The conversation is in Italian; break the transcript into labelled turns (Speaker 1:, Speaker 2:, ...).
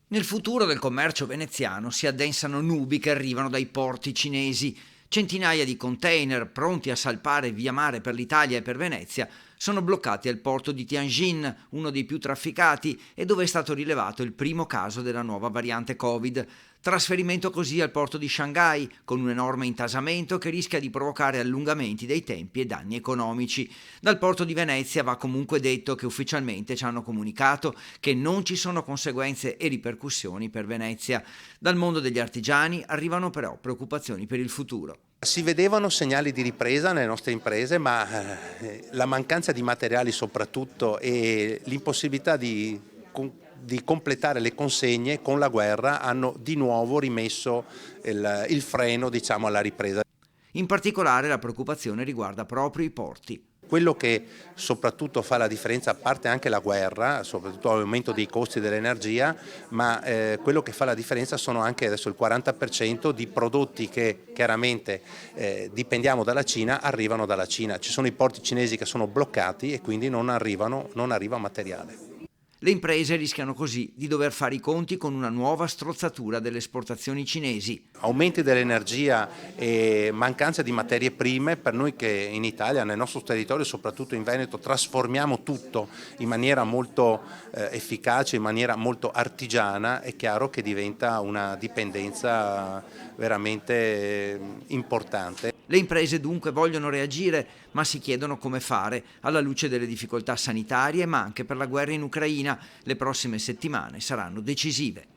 Speaker 1: Nel futuro del commercio veneziano si addensano nubi che arrivano dai porti cinesi. Centinaia di container pronti a salpare via mare per l'Italia e per Venezia sono bloccati al porto di Tianjin, uno dei più trafficati e dove è stato rilevato il primo caso della nuova variante Covid. Trasferimento così al porto di Shanghai, con un enorme intasamento che rischia di provocare allungamenti dei tempi e danni economici. Dal porto di Venezia va comunque detto che ufficialmente ci hanno comunicato che non ci sono conseguenze e ripercussioni per Venezia. Dal mondo degli artigiani arrivano però preoccupazioni per il futuro.
Speaker 2: Si vedevano segnali di ripresa nelle nostre imprese, ma la mancanza di materiali soprattutto e l'impossibilità di completare le consegne con la guerra hanno di nuovo rimesso il freno, diciamo, alla ripresa.
Speaker 1: In particolare la preoccupazione riguarda proprio i porti.
Speaker 2: Quello che soprattutto fa la differenza, a parte anche la guerra, soprattutto l'aumento dei costi dell'energia, ma quello che fa la differenza sono anche adesso il 40% di prodotti che chiaramente dipendiamo dalla Cina, arrivano dalla Cina. Ci sono i porti cinesi che sono bloccati e quindi non arriva materiale.
Speaker 1: Le imprese rischiano così di dover fare i conti con una nuova strozzatura delle esportazioni cinesi.
Speaker 2: Aumenti dell'energia e mancanza di materie prime, per noi che in Italia, nel nostro territorio, soprattutto in Veneto, trasformiamo tutto in maniera molto efficace, in maniera molto artigiana, è chiaro che diventa una dipendenza veramente importante.
Speaker 1: Le imprese dunque vogliono reagire, ma si chiedono come fare, alla luce delle difficoltà sanitarie, ma anche per la guerra in Ucraina. Le prossime settimane saranno decisive.